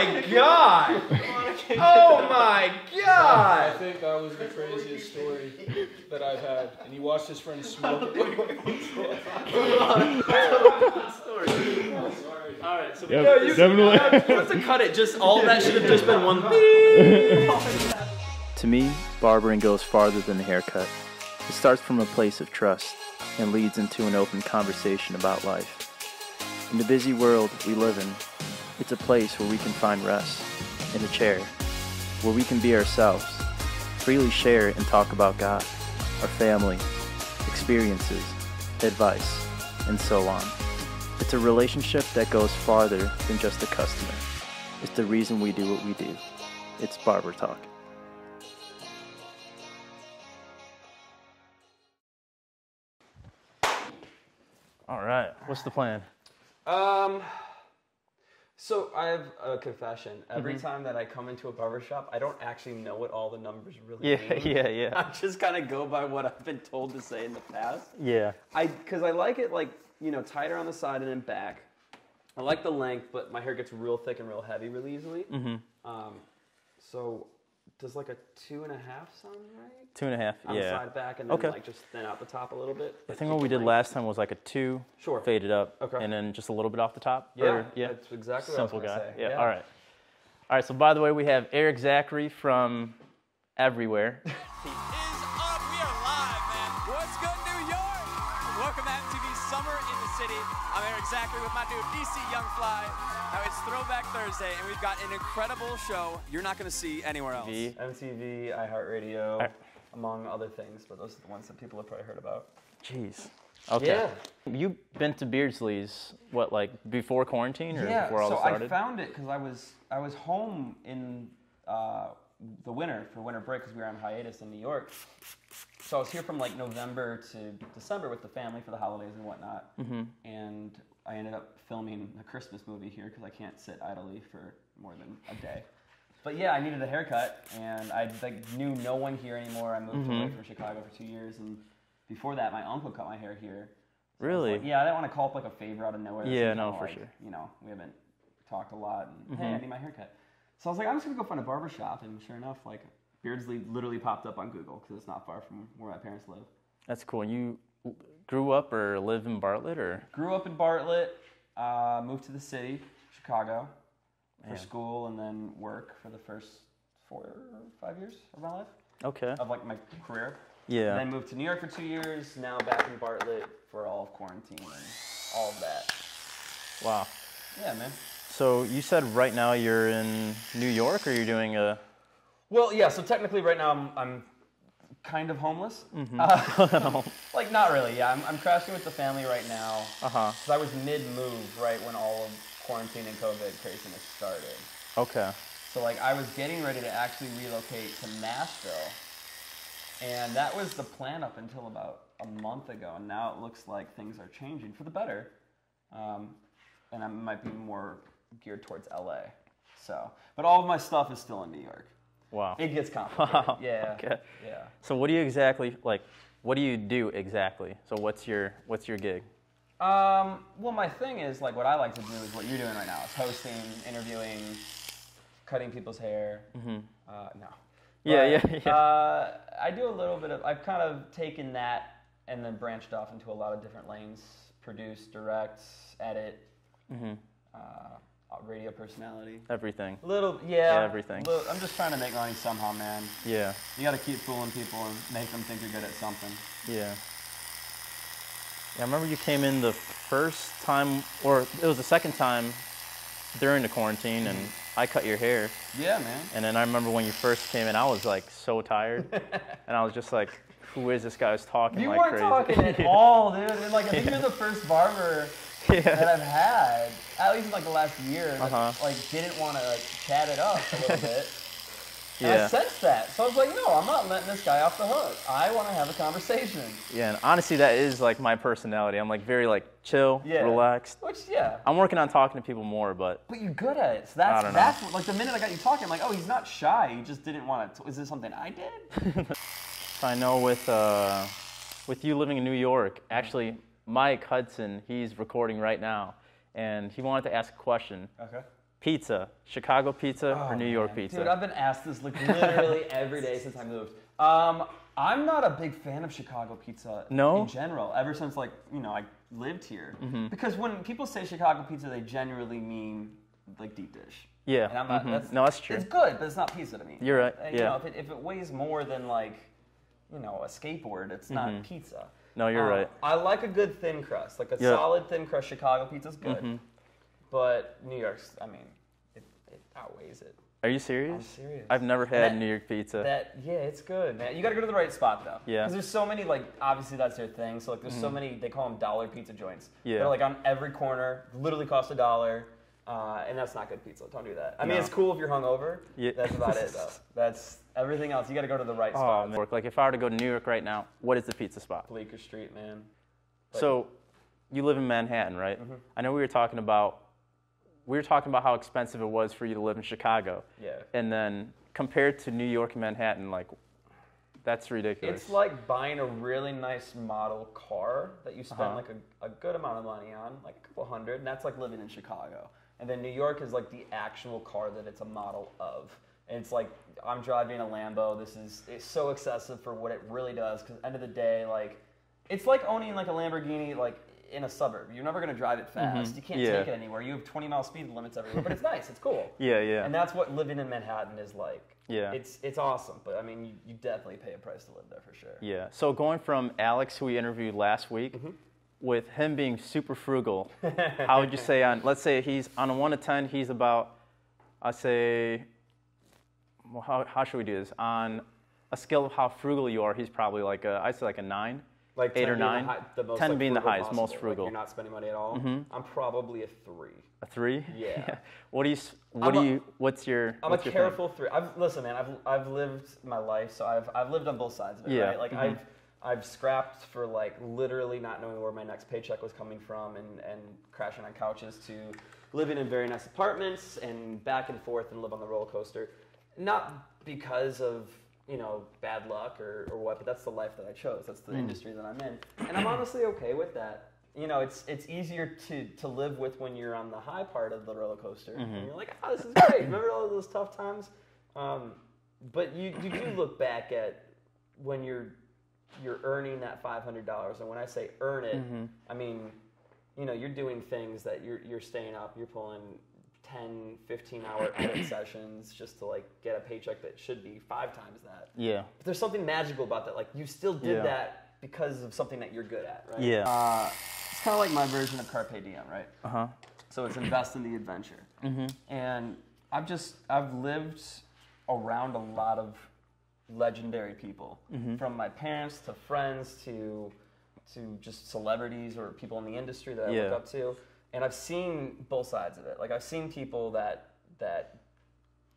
my god! Oh my god! I think that was the craziest story that I've had. And he watched his friend smoke it. Alright, so You have to cut it. Just all that should have just been one. To me, barbering goes farther than a haircut. It starts from a place of trust and leads into an open conversation about life. In the busy world we live in, it's a place where we can find rest, in a chair, where we can be ourselves, freely share and talk about God, our family, experiences, advice, and so on. It's a relationship that goes farther than just a customer. It's the reason we do what we do. It's Barber Talk. All right, what's the plan? So I have a confession. Every time that I come into a barbershop, I don't actually know what all the numbers really mean. Yeah. I just kind of go by what I've been told to say in the past. Yeah. Because I like it like, tighter on the side and then back. I like the length, but my hair gets real thick and real heavy really easily. So does like a 2.5 sound right? 2.5, on yeah. the side back and then like just thin out the top a little bit. I think what we did last time was like a 2, faded up, and then just a little bit off the top. Yeah, that's exactly what I was Simple going guy. to say. Yeah, all right. All right, so by the way, we have Erik Zachary from everywhere. Is up. We are live, man. What's good, New York? Welcome to MTV Summer in the City. I'm Erik Zachary with my dude DC Youngfly. Now it's Throwback Thursday, and we've got an incredible show you're not going to see anywhere else. MTV, iHeartRadio, among other things, but those are the ones that people have probably heard about. Jeez. Okay. Yeah. You've been to Beardsley's, what, like before quarantine or before all this started? I found it because I was home in the winter for winter break because we were on hiatus in New York. So I was here from like November to December with the family for the holidays and whatnot. And I ended up filming a Christmas movie here because I can't sit idly for more than a day. But yeah, I needed a haircut, and I knew no one here anymore. I moved away from Chicago for 2 years, and before that, my uncle cut my hair here. So really? I didn't want to call up like a favor out of nowhere. Yeah, no, for sure. We haven't talked a lot, and hey, I need my haircut. So I was like, I'm just gonna go find a barber shop, and sure enough, like Beardsley literally popped up on Google because it's not far from where my parents live. That's cool. You grew up or live in Bartlett, or? Grew up in Bartlett, moved to the city, Chicago, for school and then work for the first 4 or 5 years of my life. Okay. Of like my career. Yeah. Then moved to New York for 2 years, now back in Bartlett for all of quarantine and all of that. Wow. Yeah, man. So you said right now you're in New York, or you're doing a... Well, yeah, so technically right now I'm kind of homeless. Like, not really, yeah. I'm crashing with the family right now. Because I was mid-move right when all of quarantine and COVID craziness started. Okay. So, like, I was getting ready to actually relocate to Nashville. And that was the plan up until about a month ago. And now it looks like things are changing for the better. And I might be more geared towards LA. So, but all of my stuff is still in New York. Wow. It gets complicated. Yeah. Okay. Yeah. So what do you exactly, like, what do you do exactly? So what's your gig? Well, my thing is, like, what I like to do is what you're doing right now. It's hosting, interviewing, cutting people's hair. No. Yeah. I do a little bit of, I've kind of taken that and then branched off into a lot of different lanes. Produce, direct, edit, radio personality. Everything. Yeah, everything. I'm just trying to make money somehow, man. Yeah. You got to keep fooling people and make them think you're good at something. Yeah. I remember you came in the first time, or it was the second time during the quarantine, and I cut your hair. Yeah, man. And then I remember when you first came in, I was like so tired, and I was just like, who is this guy who's talking like crazy? You weren't talking at all, dude. And like, I think you're the first barber that I've had, at least in like the last year, that like didn't want to like chat it up a little bit. And I sensed that. So I was like, no, I'm not letting this guy off the hook. I want to have a conversation. Yeah, and honestly, that is like my personality. I'm like very like chill, relaxed. Which, I'm working on talking to people more, but you're good at it. So that's what, like the minute I got you talking, I'm like, oh, he's not shy. He just didn't want to. Is this something I did? I know with you living in New York, actually, Mike Hudson, he's recording right now, and he wanted to ask a question. Okay. Pizza, Chicago pizza or New York pizza? Dude, I've been asked this like literally every day since I moved. I'm not a big fan of Chicago pizza in general, ever since like, I lived here. Because when people say Chicago pizza, they generally mean like deep dish. Yeah. And I'm not, that's true. It's good, but it's not pizza to me. You're right. If it weighs more than like, a skateboard, it's not pizza. No, you're right. I like a good thin crust, like a solid thin crust. Chicago pizza's good, but New York's, it outweighs it. Are you serious? I'm serious. I've never had New York pizza. It's good, man. You got to go to the right spot though. Yeah. Because there's so many, like, obviously that's their thing. So like, there's so many. They call them dollar pizza joints. Yeah. They're like on every corner. Literally cost $1. And that's not good pizza. Don't do that. I mean, it's cool if you're hungover. Yeah. That's about it, though. That's everything else. You got to go to the right spot. Man. Like, if I were to go to New York right now, what is the pizza spot? Bleecker Street, man. So, you live in Manhattan, right? I know we were talking about how expensive it was for you to live in Chicago. Yeah. And then compared to New York and Manhattan, like, that's ridiculous. It's like buying a really nice model car that you spend like a good amount of money on, like a couple hundred, and that's like living in Chicago. And then New York is like the actual car that it's a model of. And it's like, I'm driving a Lambo. It's so excessive for what it really does. Because at the end of the day, like, it's like owning like a Lamborghini, like in a suburb. You're never going to drive it fast. You can't take it anywhere. You have 20-mile speed limits everywhere. But it's nice. It's cool. Yeah. And that's what living in Manhattan is like. Yeah. It's awesome. But I mean, you definitely pay a price to live there for sure. Yeah. So going from Alex, who we interviewed last week, with him being super frugal, how would you say let's say he's on a 1 to 10, he's about, I say, well, how should we do this? On a scale of how frugal you are, he's probably like I'd say like a 9, like 8 or 9. 10 being the highest, most frugal. Like you're not spending money at all. I'm probably a 3. A 3? Yeah. What's your? I'm a careful 3. Listen, man. I've lived my life, so I've lived on both sides of it. Right? Like I've scrapped for like literally not knowing where my next paycheck was coming from and crashing on couches to living in very nice apartments and back and forth and live on the roller coaster. Not because of, bad luck or what, but that's the life that I chose. That's the industry that I'm in. And I'm honestly okay with that. It's easier to live with when you're on the high part of the roller coaster. And you're like, this is great. Remember all those tough times? But you do look back at when you're earning that $500, and when I say earn it, I mean, you're doing things that you're staying up, you're pulling 10, 15-hour edit sessions just to like get a paycheck that should be 5 times that. Yeah. But there's something magical about that. Like you still did that because of something that you're good at, right? Yeah. It's kind of like my version of Carpe Diem, right? So it's invest in the adventure. And I've lived around a lot of legendary people, from my parents to friends to just celebrities or people in the industry that I look up to, and I've seen both sides of it. Like I've seen people that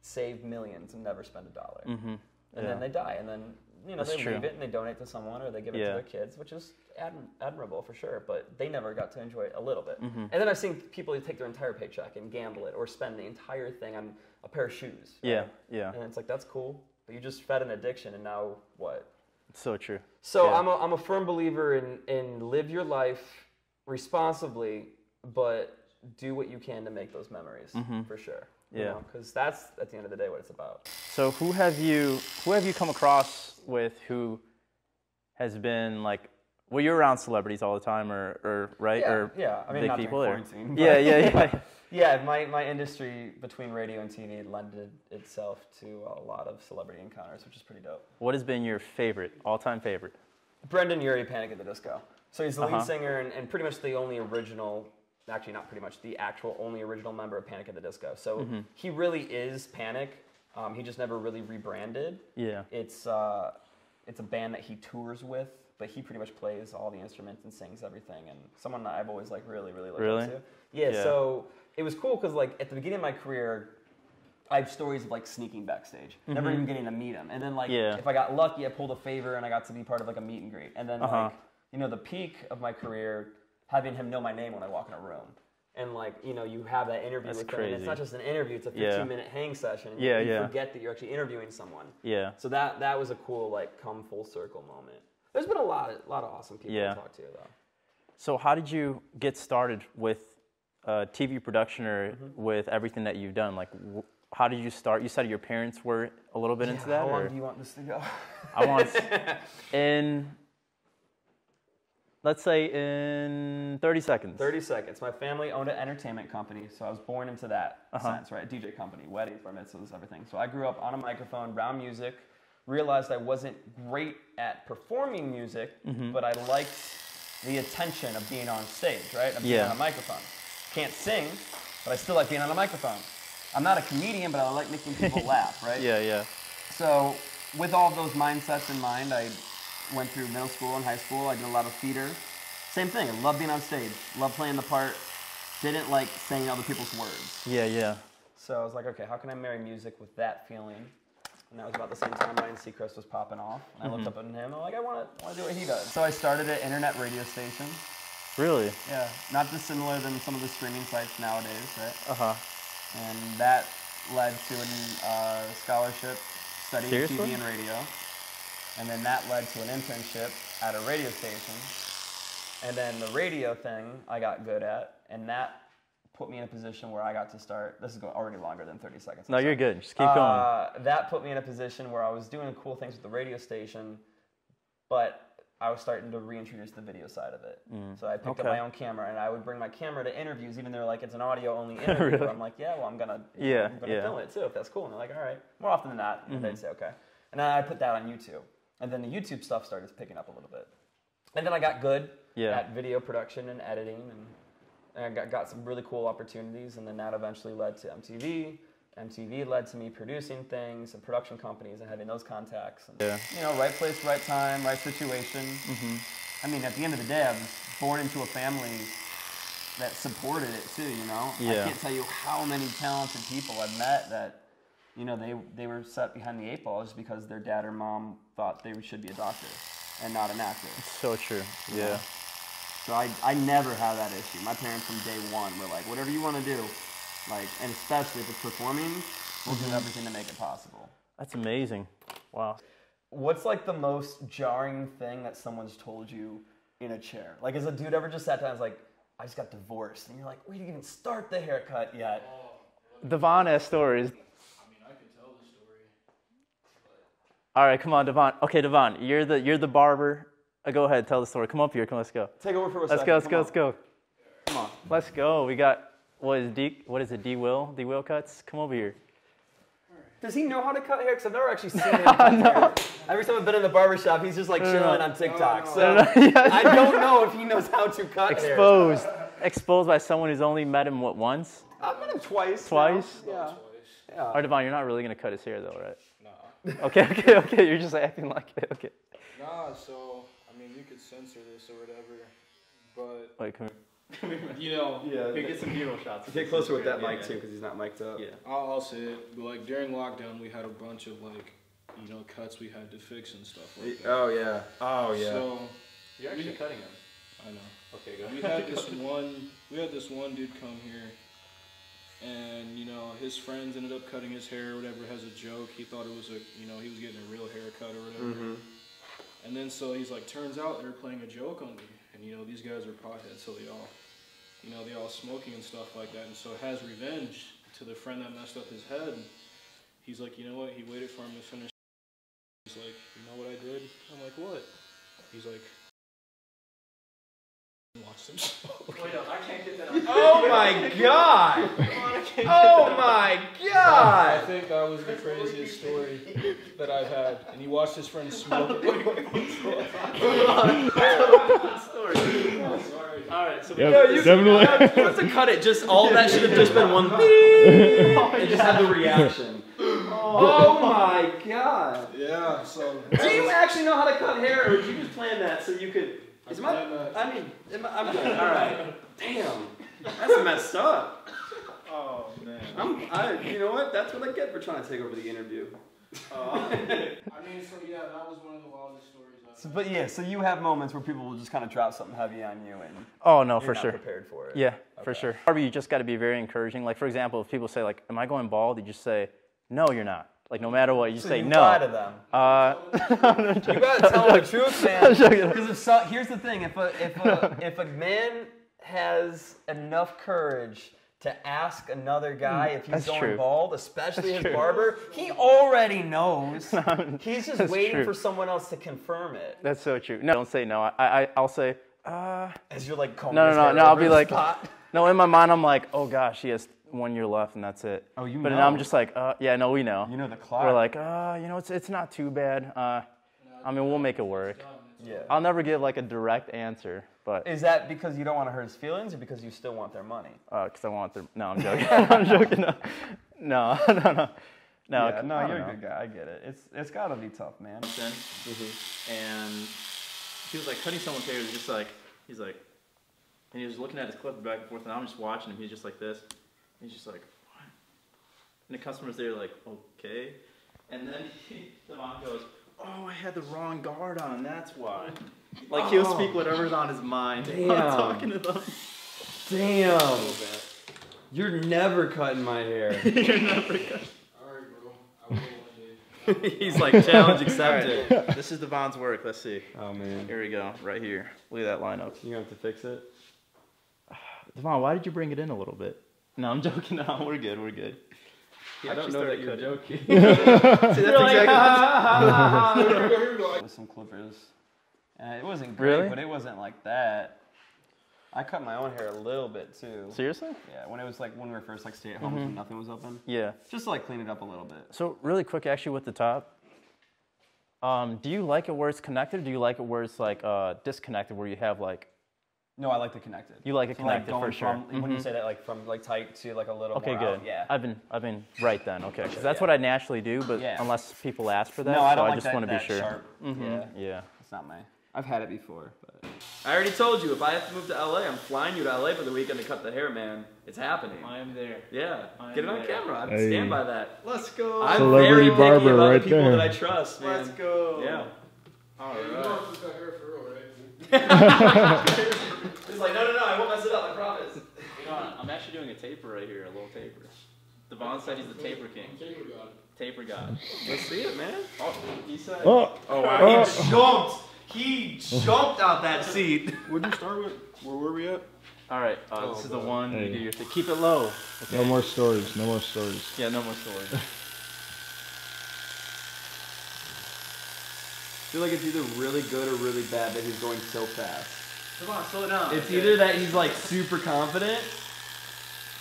save millions and never spend $1, and then they die, and then they leave it and they donate to someone or they give it to their kids, which is admirable for sure. But they never got to enjoy it a little bit. And then I've seen people who take their entire paycheck and gamble it or spend the entire thing on a pair of shoes. Right? Yeah. And it's like, that's cool. But you just fed an addiction, and now what? It's so true. So I'm a firm believer in live your life responsibly, but do what you can to make those memories for sure. Because that's at the end of the day what it's about. So who have you come across with who has been like? Well, you're around celebrities all the time, or right? Yeah. I mean, big not people, during quarantine. Yeah. Yeah, my industry between radio and TV lended itself to a lot of celebrity encounters, which is pretty dope. What has been your all-time favorite? Brendan Urie, Panic at the Disco. So he's the lead singer and pretty much the only original, actually not pretty much, the actual only original member of Panic at the Disco. So he really is Panic. He just never really rebranded. Yeah. It's a band that he tours with, but he pretty much plays all the instruments and sings everything. And someone that I've always really looked up to. Yeah, so it was cool because like at the beginning of my career, I have stories of like sneaking backstage, never even getting to meet him. And then like if I got lucky, I pulled a favor and I got to be part of like a meet and greet. And then like, the peak of my career, having him know my name when I walk in a room. And like, you have that interview with him. And it's not just an interview, it's a 15-minute hang session. And you forget that you're actually interviewing someone. Yeah. So that was a cool like come full circle moment. There's been a lot of awesome people to talk to though. So how did you get started with a TV producer with everything that you've done, like, how did you start? You said your parents were a little bit into that? How long do you want this to go? I want let's say in 30 seconds. 30 seconds. My family owned an entertainment company, so I was born into that sense, right? A DJ company, weddings, bar mitzvahs, everything. So I grew up on a microphone, around music, realized I wasn't great at performing music, but I liked the attention of being on stage, right? Of being on a microphone. Can't sing, but I still like being on a microphone. I'm not a comedian, but I like making people laugh, right? Yeah. So with all of those mindsets in mind, I went through middle school and high school. I did a lot of theater. Same thing. I love being on stage. Love playing the part. Didn't like saying other people's words. Yeah. So I was like, okay, how can I marry music with that feeling? And that was about the same time Ryan Seacrest was popping off. And I looked up at him. I'm like, I want to do what he does. So I started an internet radio station. Really? Yeah. Not dissimilar than some of the streaming sites nowadays, right? And that led to a scholarship studying TV and radio. And then that led to an internship at a radio station. And then the radio thing I got good at, and that put me in a position where I got to start. This is already longer than 30 seconds. No, you're good. Just keep going. That put me in a position where I was doing cool things with the radio station, but I was starting to reintroduce the video side of it. So I picked up my own camera, and I would bring my camera to interviews, even though like it's an audio-only interview. Really? I'm like, yeah, well, I'm gonna film it too, if that's cool. And they're like, all right. More often than not, they'd say okay. And then I put that on YouTube, and then the YouTube stuff started picking up a little bit. And then I got good at video production and editing, and I got some really cool opportunities. And then that eventually led to MTV. MTV led to me producing things and production companies and having those contacts. And, you know, right place, right time, right situation. I mean, at the end of the day, I was born into a family that supported it too, you know? I can't tell you how many talented people I've met that, you know, they were set behind the 8 ball just because their dad or mom thought they should be a doctor and not an actor. It's so true, know? So I never had that issue. My parents from day one were like, whatever you want to do. Like, and especially if it's performing, we'll do everything to make it possible. That's amazing. Wow. What's like the most jarring thing that someone's told you in a chair? Like, has a dude ever just sat down and was like, I just got divorced, and you're like, we didn't even start the haircut yet? Devon has stories. I mean, I could tell the story. All right, come on, Devon. Okay, Devon, you're the barber. Go ahead, tell the story. Come up here. Come, let's go. Take over for a second. Let's go. Come on. Let's go. We got. What is it? D-Will cuts? Come over here. Does he know how to cut hair? Because I've never actually seen him cut hair. Every time I've been in the barbershop, he's just like chilling on TikTok. So I don't know if he knows how to cut hair. Exposed by someone who's only met him, once? I've met him twice. Twice? Yeah. All right, Devon, you're not really going to cut his hair though, right? Nah. Okay. You're just acting like it. Okay. Nah, so, I mean, you could censor this or whatever, but... Wait, come here. You know, we get some B-roll shots. Get closer with that mic too, because he's not mic'd up. Yeah, I'll say it. But like during lockdown, we had a bunch of like, you know, cuts we had to fix and stuff like that. Oh yeah. So you're actually cutting them. I know. Okay, go. We had this one dude come here, and you know his friends ended up cutting his hair or whatever. Has a joke. He thought it was he was getting a real haircut or whatever. And then so he's like, turns out they're playing a joke on me. And you know, these guys are potheads, so they all smoking and stuff like that. And so has revenge to the friend that messed up his head. He's like, you know what? He waited for him to finish. He's like, you know what I did? I'm like, what? He's like, watch them smoke. Wait, no, I can't get that on. Oh my god! Oh my god! I think that was the craziest story that I've had. And he watched his friend smoke. Alright, so you have to cut it. Just all that should have just been one thing. And just have the reaction. Oh my god! Yeah. So. Do you actually know how to cut hair, or did you just plan that so you could? I'm good. All right. Damn, that's messed up. Oh man. You know what? That's what I get for trying to take over the interview. I mean, so yeah, that was one of the wildest stories. So you have moments where people will just kind of drop something heavy on you, and oh no, you're for not sure. Prepared for it. Yeah, for sure. However, you just got to be very encouraging. Like for example, if people say like, "Am I going bald?" You just say, "No, you're not." Like no matter what, you say no. Lie to them. You gotta tell them the truth, man. Because here's the thing: if a man has enough courage to ask another guy if he's going true. bald, especially his barber, he already knows. He's just waiting for someone else to confirm it. That's so true. No, don't say no. I'll say, As you're like combing no, his hair I'll over be the like, spot. no, in my mind, I'm like, oh gosh, he has 1 year left and that's it. Oh, you But know. then I'm just like, yeah, no, we know. You know the clock. We're like, you know, it's not too bad. I mean, we'll make it work. Yeah. I'll never give like a direct answer, but Is that because you don't want to hurt his feelings or because you still want their money? because I want their. No, I'm joking. I'm joking. No. Yeah, I no, don't you're know. a good guy. I get it. It's got to be tough, man. And he was like cutting someone's hair. He's like, and he was looking at his clipper back and forth, and I'm just watching him. He's just like this. He's just like, what? And the customer's there like, okay. And then the mom goes, oh, I had the wrong guard on. That's why. Like he'll speak whatever's on his mind. Damn. I'm talking to them. Damn. You're never cutting my hair. You're never gonna. Alright, bro. I will one day. He's like, challenge accepted. Right. This is Devon's work. Let's see. Oh, man. Here we go. Right here. Look at that lineup. You have to fix it? Devon, why did you bring it in a little bit? No, I'm joking. No, we're good. We're good. I don't know that you're joking. See, that's With some clippers. It wasn't great, Really? but it wasn't like that. I cut my own hair a little bit too. Seriously? Yeah, when it was like when we were first like stay at home when nothing was open. Yeah. Just to like clean it up a little bit. So really quick, actually, with the top, do you like it where it's connected, or do you like it where it's like disconnected, where you have like? No, I like the connected. You like it So, connected like, going for sure. from, when you say that, like from like tight to like a little Okay, more good. out, yeah. I've been right then. Okay, because that's yeah. what I naturally do, but Yeah. unless people ask for that, No, I so don't I like just that, want to be that sure. sharp. Yeah, Yeah. it's not my. I've had it before, but I already told you if I have to move to LA, I'm flying you to LA for the weekend to cut the hair, man. It's happening. I am there. Yeah, I get it am on there. camera. I Hey. stand by that. Let's go. I'm Celebrity very picky barber about right the people there. that I trust, man. Let's go. Yeah. All You right. know if got hair for real, right? It's like, no, I won't mess it up, I promise. You know, I'm actually doing a taper right here, a little taper. Devon said he's the taper king. Taper God. Taper god. Let's see it, man. He said. Oh, Wow, he jumped. He jumped out that seat. What'd you start with? Where were we at? All right, this is the one. Hey. You do your thing. Keep it low. Okay? no more stories. No more stories. Yeah, no more stories. I feel like it's either really good or really bad that he's going so fast. Come on, slow down. It's either that he's like super confident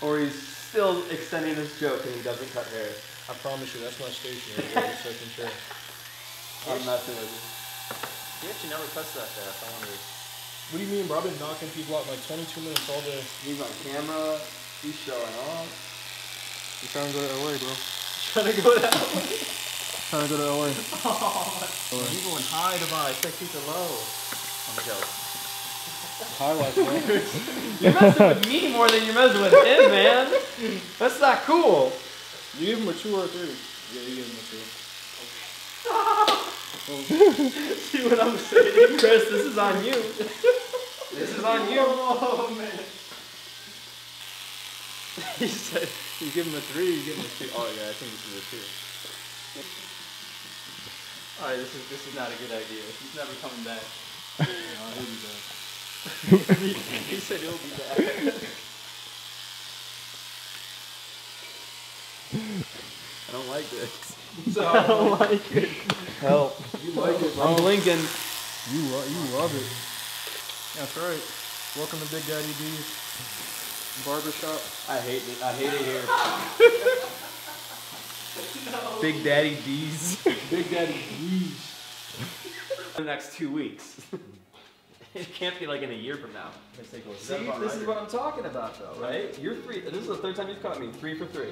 or he's still extending his joke and he doesn't cut hair. I promise you, that's my station. Right there, the second chair. I'm messing with you. He actually never cuts that fast. I wonder. What do you mean, bro? I've been knocking people out in like 22 minutes all day. He's on camera. He's showing off. You trying to go to LA, bro? Trying to go down. Trying to go to LA. You going high, Devon? I said keep it low. I'm joking. Highlight, bro. You're messing with me more than you're messing with him, man. That's not cool. You give him a 2 or a 3. Yeah, you give him a 2. See what I'm saying? Chris, this is on you. This is on you. Oh, man. He said you give him a 3, you give him a 2. Oh yeah, I think this is a 2. All right, this is not a good idea. He's never coming back. No, he'll be back. he said he'll be back. I don't like this. I don't like it. Help. You like it, bro. I'm blinking. You love it. That's right. Welcome to Big Daddy D's barbershop. I hate it. I hate it here. Big Daddy D's. Big Daddy D's. The next 2 weeks. It can't be like in a year from now. See, this is what I'm talking about, though, right? You're 3. This is the 3rd time you've caught me. 3 for 3.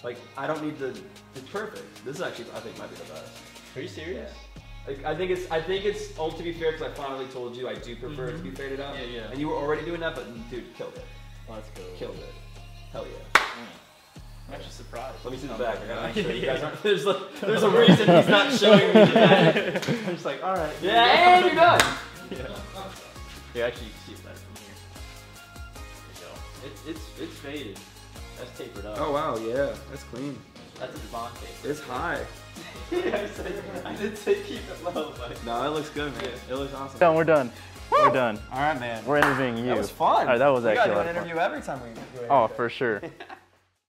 Like, I don't need the. It's perfect. This is actually, I think, might be the best. Are you serious? Like, I think it's. Oh, to be fair, because I finally told you I do prefer it to be faded out. Yeah, yeah. And you were already doing that, but dude, killed it. Let's go. Killed it. Hell yeah. I'm actually surprised. Let me see the back. I gotta make sure you guys aren't. There's a reason he's not showing me the back. I'm just like, all right. Yeah, and you're done. Yeah. Yeah, actually, you can see it better from here. There you go. It's faded. That's tapered up. Oh wow, yeah, that's clean. That's a Devon taper. It's high. I did say keep it low, but No, it looks good, man. It looks awesome. done. We're done. We're done. All right, man. We're interviewing you. That was fun. All right, that was actually a lot We gotta do an of fun. interview every time we do it. Oh, for sure.